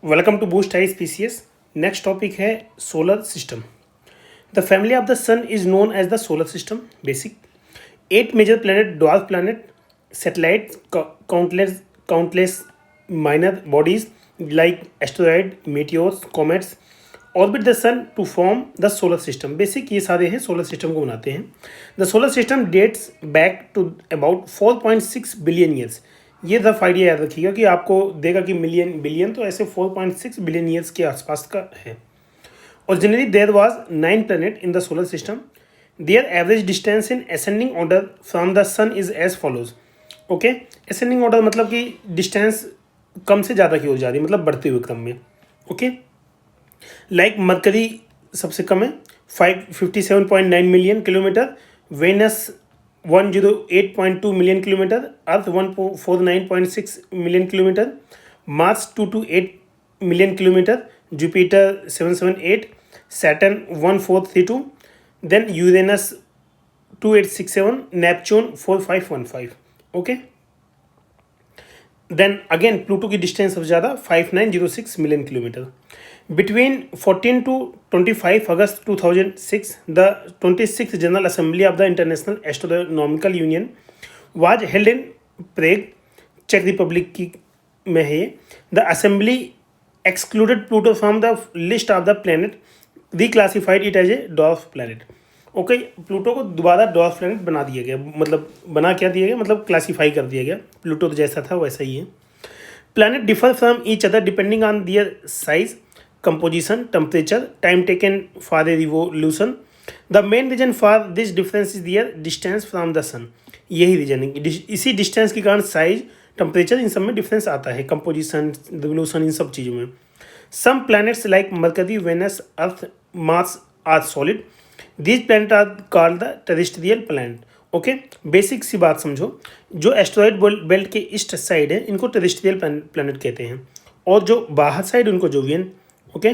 Welcome to boost I species. Next topic है solar system. The family of the sun is known as the solar system. Basic 8 major planet, dwarf planet, satellite, countless minor bodies like asteroid, meteors, comets orbit the sun to form the solar system. Basic ये सारे हैं solar system को बनाते हैं। The solar system dates back to about 4.6 billion years. ये rough idea याद रखिएगा कि आपको देगा कि मिलियन बिलियन, तो ऐसे 4.6 बिलियन ईयर्स के आसपास का है। Originally there was 9 planet in the solar system. Their average distance in ascending order from the sun is as follows. Okay, ascending order मतलब कि डिस्टेंस कम से ज़्यादा की ओर जा रही है, मतलब बढ़ते हुए क्रम में। ओके, लाइक मरकरी सबसे कम है 557.9 million kilometre, Venus 108.2 million kilometre, Earth 149.6 million kilometre, Mars 228 million kilometre, Jupiter 778, Saturn 1432, then Uranus 2867, Neptune 4515। Okay, then again Pluto की डिस्टेंस सबसे ज़्यादा 5906 million kilometre. Between 14 to 25 August 2006, the 26th General Assembly of the International Astronomical Union was held in Prague, Czech Republic की में है। The assembly excluded Pluto from the list of the planet, reclassified it as a dwarf planet. Okay, Pluto को दोबारा dwarf planet बना दिया गया, मतलब बना क्या दिया गया, मतलब क्लासीफाई कर दिया गया। प्लूटो तो जैसा था वैसा ही है। Planet differ from each other depending on their size, composition, temperature, time taken for a revolution. The main reason for this difference is their distance from the sun. यही रीजन है, इसी डिस्टेंस के कारण साइज, टेम्परेचर इन सब में difference आता है, composition, revolution, इन सब चीज़ों में। Some planets like Mercury, Venus, Earth, Mars are solid. These planet are called the terrestrial planet. Okay, basic सी बात समझो, जो एस्ट्रॉयड बेल्ट के ईस्ट साइड है इनको टेरेस्ट्रियल प्लैनेट कहते हैं, और जो बाहर साइड उनको जोवियन। ओके,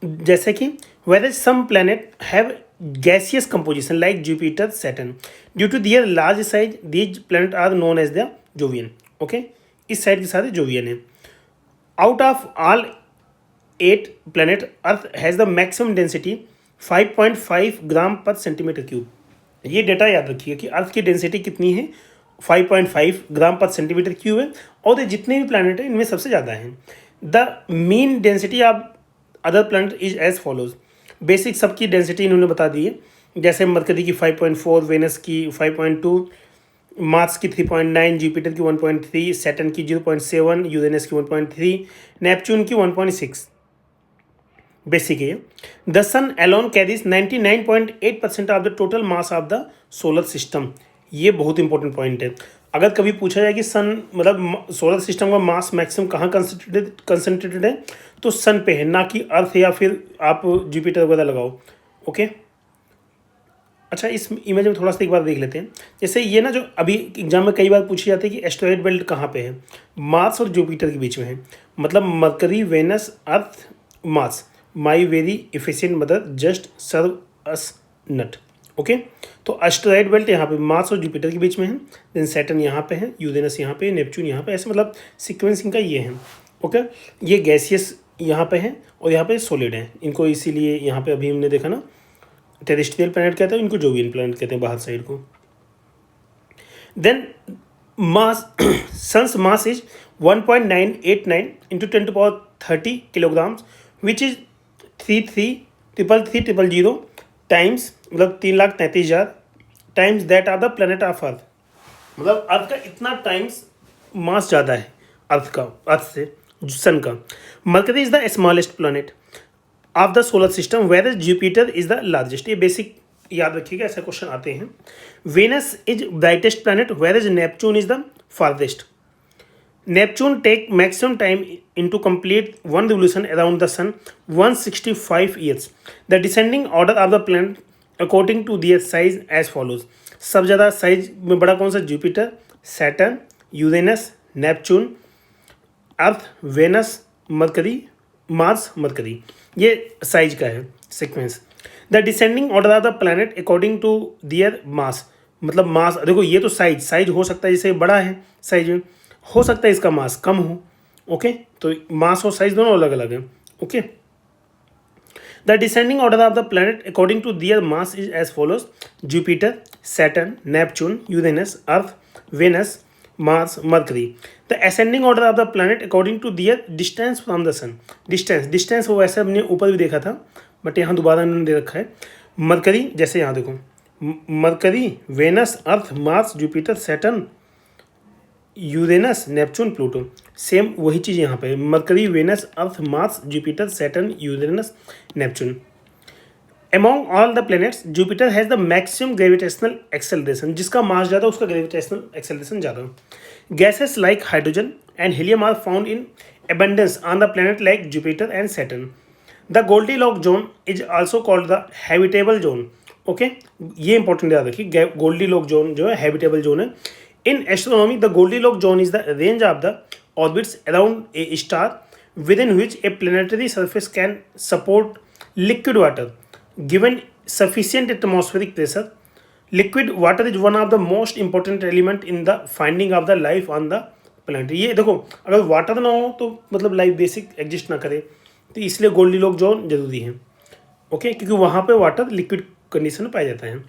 जैसे कि whether some planet have gaseous composition like Jupiter, Saturn, due to their large size these planet are known as the Jovian. Okay, इस साइड के सारे जोवियन है। Out of all 8 planet, Earth has the maximum density 5.5 gram per centimetre cube. ये data याद रखिए कि अर्थ की density कितनी है, 5.5 ग्राम पर सेंटीमीटर क्यूब है, और ये जितने भी प्लैनेट हैं इनमें सबसे ज़्यादा हैं। The mean density of other planet is as follows. Basic सबकी डेंसिटी इन्होंने बता दी है, जैसे मरकरी की 5.4, वेनस की 5.2, मार्स की 3.9, जुपिटर की 1.3, सैटर्न की 0.7, यूरेनस की 1.3, नेपच्यून की 1.6। बेसिक है। The sun alone carries 99.8% of the total mass of the solar system. ये बहुत इंपॉर्टेंट पॉइंट है। अगर कभी पूछा जाए कि सन मतलब सोलर सिस्टम का मास मैक्सिमम कहाँ कंसंट्रेटेड है, तो सन पे है, ना कि अर्थ या फिर आप जुपिटर वगैरह लगाओ। ओके, अच्छा, इस इमेज में थोड़ा सा एक बार देख लेते हैं। जैसे ये ना, जो अभी एग्जाम में कई बार पूछी जाती है कि एस्टेरॉयड बेल्ट कहाँ पे है, मार्स और जुपिटर के बीच में है, मतलब Mercury, Venus, Earth, Mars. My very efficient mother just serve us nut. Okay, तो एस्टेरॉयड बेल्ट यहाँ पे मार्स और जुपिटर के बीच में है, देन सैटर्न यहाँ पे है, यूरेनस यहाँ पे, नेपच्यून यहाँ पे, ऐसे मतलब सीक्वेंस इनका ये है। ओके, ये गैसियस यहाँ पे है और यहाँ पे सॉलिड है, इनको इसीलिए यहाँ पे अभी हमने देखा ना टेरेस्ट्रियल प्लैनेट कहते हैं, इनको जोवियन प्लैनेट कहते हैं बाहर साइड को। Then mass, sun's mass is 1.989 into 10⁻30 kilograms, which is 33,333,000 times, मतलब 3,33,000 times that are the planet of Earth. मतलब अर्थ का इतना टाइम्स मास ज़्यादा है अर्थ का, अर्थ से सन का। Mercury is the smallest planet of the solar system, where Jupiter is the largest. ये बेसिक याद रखिएगा, ऐसे क्वेश्चन आते हैं। Venus is brightest planet, where Neptune is the farthest. Neptune take maximum time into complete one revolution around the sun, 165 years. The descending order of the planet according to their size as follows. सब ज़्यादा size में बड़ा कौन सा, Jupiter, Saturn, Uranus, Neptune, Earth, Venus, Mercury, Mars, Mercury. ये size का है sequence. The descending order of the planet according to their mass, मतलब मास, देखो ये तो साइज हो सकता है, जैसे बड़ा है साइज में, हो सकता है इसका मास कम हो, ओके, तो मास और साइज दोनों अलग अलग हैं. Okay, the descending order of the planet according to their mass is as follows: Jupiter, Saturn, Neptune, Uranus, Earth, Venus, Mars, Mercury. The ascending order of the planet according to their distance from the sun. Distance वो वैसे हमने ऊपर भी देखा था, but यहाँ दोबारा इन्होंने दे रखा है. मरकरी, जैसे यहाँ देखो, Mercury, Venus, Earth, Mars, Jupiter, Saturn, Uranus, Neptune, Pluto. Same वही चीज़ यहाँ पे, Mercury, Venus, Earth, Mars, Jupiter, Saturn, Uranus, Neptune. Among all the planets, Jupiter has the maximum gravitational acceleration. जिसका मास ज़्यादा उसका gravitational acceleration ज़्यादा. Gases like hydrogen and helium are found in abundance on the planet like Jupiter and Saturn. The Goldilocks zone is also called the habitable zone. Okay, ये important याद रखिए, Goldilock zone जो है habitable zone है. इन astronomy the Goldilock zone is the range of the orbits around a star within which a planetary surface can support liquid water given sufficient atmospheric pressure. Liquid water is one of the most important element in the finding of the life on the planet. ये देखो, अगर water ना हो तो मतलब life basic exist ना करे, तो इसलिए गोल्डीलॉक जोन जरूरी है. ओके, क्योंकि वहाँ पे वाटर लिक्विड कंडीशन में पाया जाता है.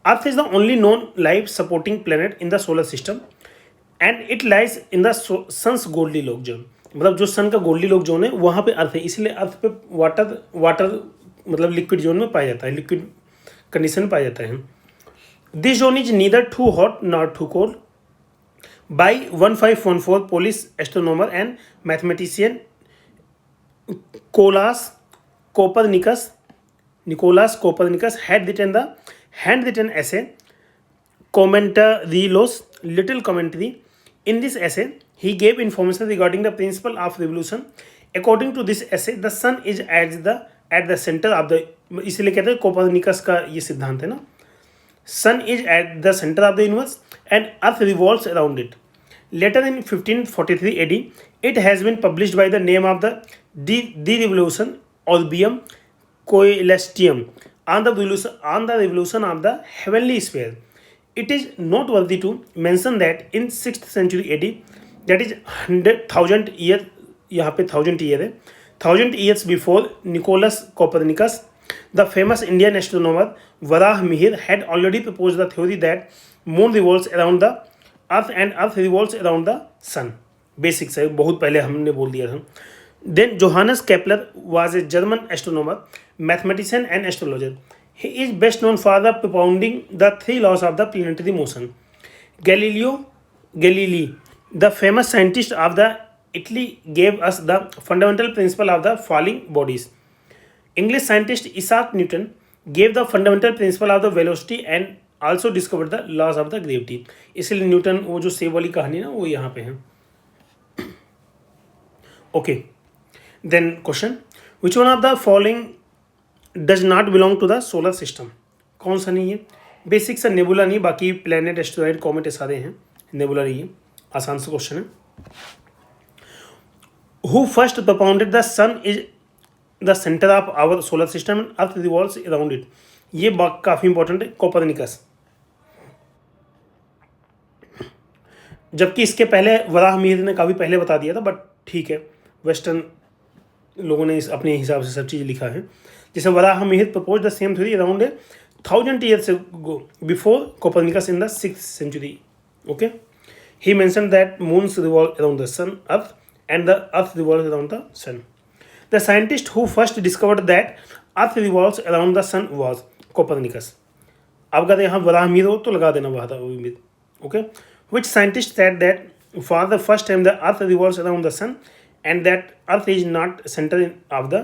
Earth is the only non life supporting planet in the solar system and it lies in the sun's Goldilock zone. मतलब जो सन का गोल्डीलॉक जोन है वहाँ पे अर्थ है, इसलिए अर्थ पे वाटर मतलब लिक्विड जोन में पाया जाता है, लिक्विड कंडीशन में पाया जाता है. This zone is neither too hot not too cold. By 1514 Polish astronomer and mathematician Nicholas Copernicus had written the handwritten essay Commentarylos, Little Commentary. In this essay, he gave information regarding the principle of revolution. According to this essay, the sun is at the center of the, इसलिए कहते हैं Copernicus का ये सिद्धांत है ना, sun is at the center of the universe and earth revolves around it. Later in 1543 AD, it has been published by the name of the De Revolution Orbium Coelestium on the revolution of the heavenly sphere. It is noteworthy to mention that in 6th century AD, that is 100,000 year, यहाँ पे 1000 year है, 1000 years before Nicholas Copernicus, the famous Indian astronomer Varah Mihir had already proposed the theory that moon revolves around the earth and earth revolves around the sun. Basics है, बहुत पहले हमने बोल दिया था. Then Johannes Kepler was a German astronomer, mathematician and astrologer. He is best known for the propounding the three laws of the planetary motion. Galilei, the famous scientist of the Italy, gave us the fundamental principle of the falling bodies. English scientist Isaac Newton gave the fundamental principle of the velocity and also discovered the laws of the gravity. इसलिए Newton वो जो सेब वाली कहानी ना वो यहाँ पे है. Okay. Then question, which one of the following does not belong to the solar system? कौन सा नहीं है? बेसिक सा नेबुला नहीं, बाकी प्लेनेट, एस्टेरॉइड, कॉमेट सारे हैं, नेबुला नहीं है. आसान सा क्वेश्चन है. Who first propounded the sun is the center of our solar system and earth revolves around it? ये बात काफ़ी इंपॉर्टेंट है, कोपरनिकस. जबकि इसके पहले वराह मिहिर ने काफ़ी पहले बता दिया था, बट ठीक है, वेस्टर्न लोगों ने इस अपने हिसाब से सब चीज़ लिखा है. जैसे Varaha Mihir propose the same theory around 1000 years ago before Copernicus in the 6th century. Okay, he mentioned that moons revolve around the sun, earth, and the earth revolves around the sun. The scientist who first discovered that earth revolves around the sun was Copernicus. अब अगर यहाँ वराह मिहिर हो तो लगा देना Varaha Mihir. Okay, which scientist said that for the first time the earth revolves around the sun and that earth is not center of the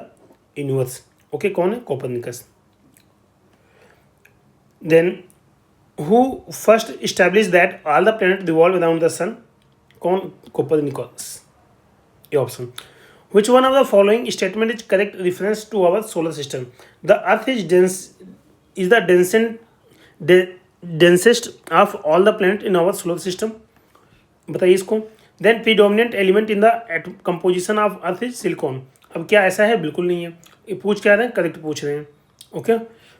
universe. Okay, कौन है? Copernicus. Then who first established that all the planets revolve around the sun? कौन? Copernicus. ये option. Which one of the following statement is correct reference to our solar system? The earth is the densest of all the planets in our solar system. बताइए इसको. Then predominant element in the composition of earth is silicon. अब क्या ऐसा है? बिल्कुल नहीं है. ये पूछ क्या रहे हैं? करेक्ट पूछ रहे हैं. Okay.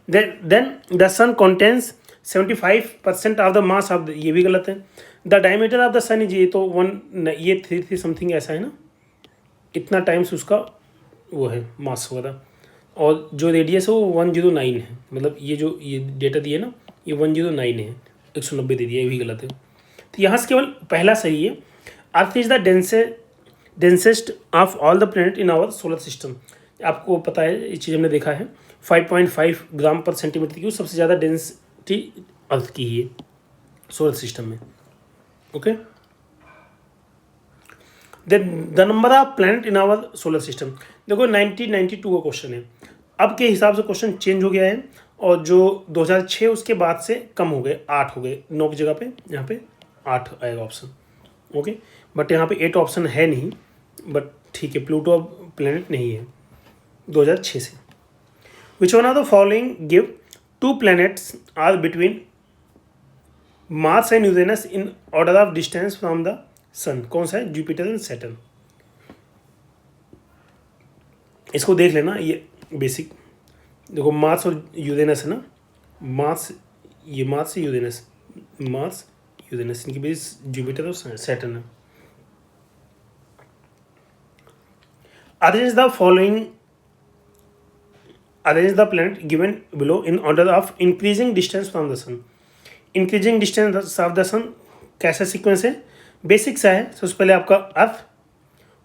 Then the sun contains 75% of the mass of the, ये भी गलत है. The diameter of the sun is, ये तो 1, ये 3 समथिंग ऐसा है ना, इतना टाइम्स उसका वो है मास वगैरह, और जो रेडियस है वो 109 है, मतलब ये डेटा दिया ना ये 109 है, 190 दे दिया, ये भी गलत है। तो यहाँ से केवल पहला सही है। Earth is the densest of all the planet in our solar system. आपको पता है, ये चीज़ हमने देखा है, 5.5 ग्राम पर सेंटीमीटर की सबसे ज़्यादा डेंसिटी अर्थ की ही है सोलर सिस्टम में। Okay, the number of planet in our solar system. देखो 1992 का क्वेश्चन है, अब के हिसाब से क्वेश्चन चेंज हो गया है, और जो 2006 उसके बाद से कम हो गए, 8 हो गए, 9 की जगह पे यहाँ पे 8 आएगा ऑप्शन। ओके, बट यहाँ पे 8 ऑप्शन है नहीं, बट ठीक है, प्लूटो अब प्लैनेट नहीं है 2006 से। Which one of the following give 2 planets are between Mars and Uranus in order of distance from the sun. कौन सा है? Jupiter and Saturn. इसको देख लेना, ये बेसिक देखो, मार्स और यूरेनस है ना, मार्स, ये मार्स से यूरेनस, मार्स यूरेनस, इनकी बेस जुपिटर और सैटर्न है। Arrange the following, arrange the planet given below in order of increasing distance from the sun. Increasing distance of the sun कैसा sequence है? Basic सा है। सबसे पहले आपका अर्थ,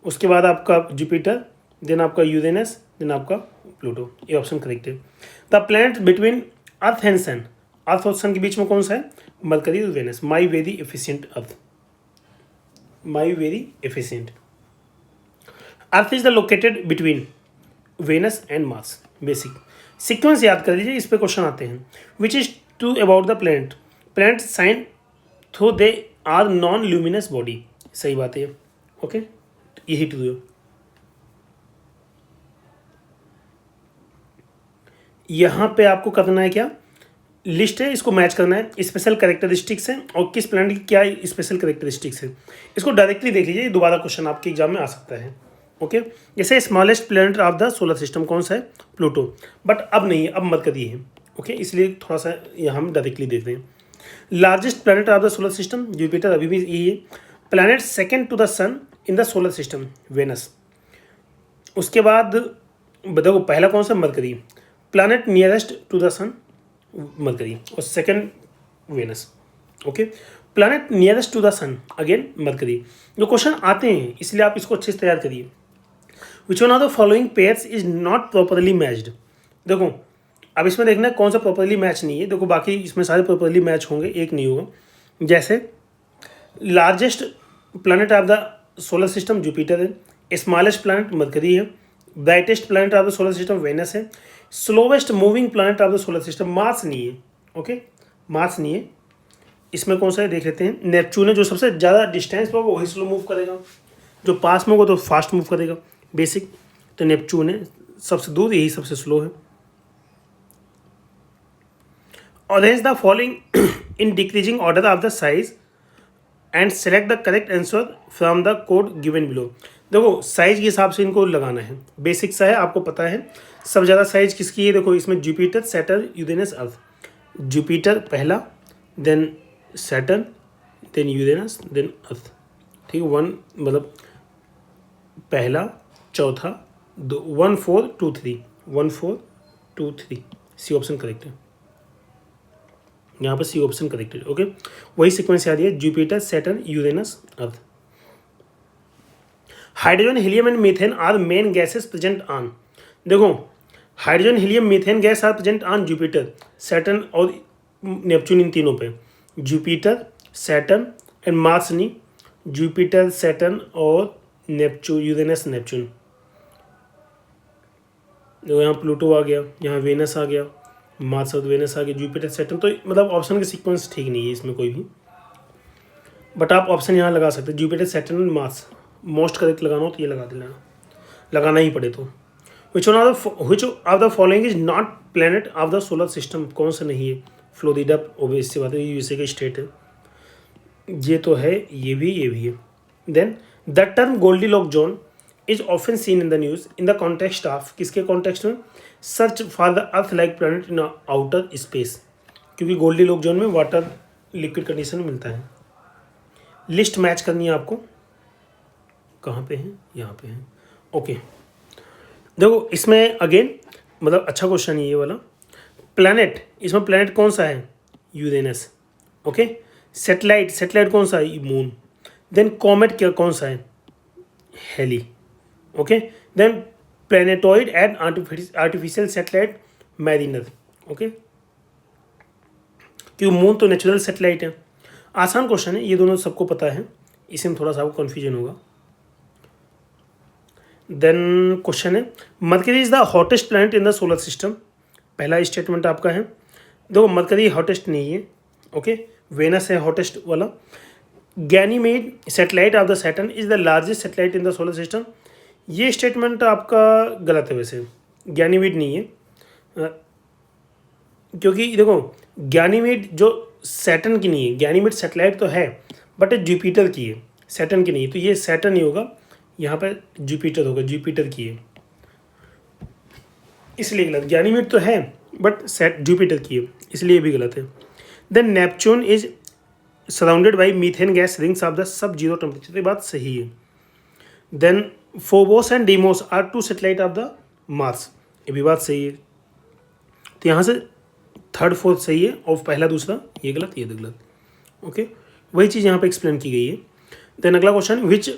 उसके बाद आपका जुपिटर, देन आपका यूरेनस, देन आपका प्लूटो। ये ऑप्शन करेक्ट है। The planet between Earth and sun, Earth और सन के बीच में कौन सा है? मरकरी और Venus. My very efficient Earth, my very efficient. Earth is the located between Venus and Mars. Basic sequence याद कर लीजिए, इस पे क्वेश्चन आते हैं। Which is true about the planet, planet shine through they are non luminous body. सही बात है। ओके, यही ट्रू है। यहाँ पे आपको करना है क्या, लिस्ट है, इसको मैच करना है स्पेशल कैरेक्टरिस्टिक्स है और किस प्लैनेट की क्या स्पेशल कैरेक्टरिस्टिक्स है। इसको डायरेक्टली देख लीजिए, दोबारा क्वेश्चन आपके एग्जाम में आ सकता है। ओके, जैसे smallest planet of the solar system कौन सा है? प्लूटो, बट अब नहीं है, अब मरकरी है। ओके, इसलिए थोड़ा सा यहाँ हम डायरेक्टली देख रहे हैं। Largest planet of the solar system Jupiter, अभी भी यही है। Planet second to the sun in the solar system Venus. उसके बाद देखो पहला कौन सा? Mercury. Planet nearest to the sun Mercury, और second Venus. Okay, planet nearest to the sun again Mercury. जो क्वेश्चन आते हैं इसलिए आप इसको अच्छे से तैयार करिए। Which one of the following pairs is not properly matched. देखो अब इसमें देखना है कौन सा प्रॉपरली मैच नहीं है। देखो बाकी इसमें सारे प्रॉपरली मैच होंगे, एक नहीं होगा। जैसे largest planet of the solar system Jupiter है, स्मॉलेस्ट प्लैनेट मरकरी है, brightest planet of the solar system Venus है, slowest moving planet of the solar system Mars नहीं है। ओके, मार्स नहीं है। इसमें कौन सा है देख लेते हैं। नेपच्यून है, जो सबसे ज़्यादा डिस्टेंस पर होगा वही स्लो मूव करेगा, जो पास में होगा तो फास्ट मूव करेगा। बेसिक तो नेपच्यून है सबसे दूर, यही सबसे स्लो है। Arrange the following in decreasing order of the size and select the correct answer from the code given below. देखो साइज के हिसाब से इनको लगाना है। बेसिक सा है, आपको पता है सबसे ज़्यादा साइज किसकी है। देखो इसमें Jupiter, Saturn, Uranus, Earth. Jupiter पहला, then Saturn, then Uranus, then Earth. ठीक है, 1 मतलब पहला, चौथा, 1 4 2 3, 1 4 2 3। सी ऑप्शन करेक्ट है, यहाँ पर सी ऑप्शन करेक्ट है। ओके, वही सीक्वेंस याद है, Jupiter, Saturn, Uranus, Earth. Hydrogen, helium and methane are main gases present on. देखो hydrogen, helium, methane gas are present on Jupiter, Saturn और नेपच्यून, इन तीनों पे। जुपिटर, सैटर्न एंड मार्स नहीं, जुपिटर, सैटर्न और नेपच्यून, यूरेनस, नेपच्यून। देखो यहाँ Pluto आ गया, यहाँ वेनस आ गया, मार्स और वेनस आ गया, जुपिटर, सैटर्न। तो मतलब ऑप्शन के सीक्वेंस ठीक नहीं है इसमें कोई भी, बट आप ऑप्शन यहाँ लगा सकते हैं, Jupiter, Saturn, Mars. Most correct लगाना हो तो ये लगा देना, लगाना ही पड़े तो। Which of the following is not planet of the solar system, कौन सा नहीं है? फ्लोरिडा, ओबेस से बात है, यूएसए का स्टेट है। ये तो है, ये भी है। Then the term Goldilock zone is often seen in the news in the context of, किसके कॉन्टेक्स्ट में? Search for the Earth like planet in outer space, क्योंकि गोल्डीलॉक जोन में वाटर लिक्विड कंडीशन में मिलता है। लिस्ट मैच करनी है आपको, कहाँ पे है? यहाँ पे है। ओके, देखो इसमें अगेन मतलब अच्छा क्वेश्चन है ये वाला। प्लैनेट, इसमें प्लैनेट कौन सा है? यूरेनस। ओके, सेटेलाइट, सेटेलाइट कौन सा है? मून। देन कॉमेट क्या कौन सा है? Halley. Okay, then planetoid and artificial satellite Mariner. Okay, क्योंकि मून तो नेचुरल सेटेलाइट है। आसान क्वेश्चन है, ये दोनों सबको पता है, इसमें थोड़ा सा आपको कन्फ्यूजन होगा। देन क्वेश्चन है mercury is the hottest planet in the solar system. पहला स्टेटमेंट आपका है, देखो मरकरी हॉटेस्ट नहीं है। ओके, वेनस है हॉटेस्ट वाला। Ganymede satellite of the Saturn is the largest satellite in the solar system. ये स्टेटमेंट आपका गलत है, वैसे गैनीमेड नहीं है। क्योंकि देखो गैनीमेड जो सैटर्न की नहीं है, गैनीमेड सेटेलाइट तो है बट जुपिटर की है, सैटर्न की नहीं है, तो ये सैटर्न नहीं होगा, यहाँ पे जुपिटर होगा, जुपिटर की है, इसलिए गलत। गैनीमेड तो है बट जुपिटर की है, इसलिए भी गलत है। Then Neptune is surrounded by methane gas rings of the sub zero temperature, ये बात सही है। Then Phobos and Deimos are two satellite of the Mars, ये भी बात सही है। तो यहाँ से थर्ड फोर्थ सही है और पहला दूसरा ये गलत, ये गलत। ओके, वही चीज़ यहाँ पे एक्सप्लेन की गई है। देन अगला question, which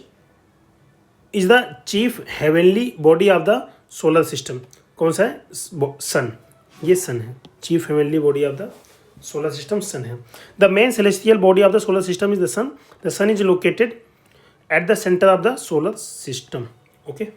is the chief heavenly body of the solar system. कौन सा है? सन, ये सन है। Chief heavenly body of the solar system sun है। The main celestial body of the solar system is the sun. The sun is located at the centre of the solar system. Okay.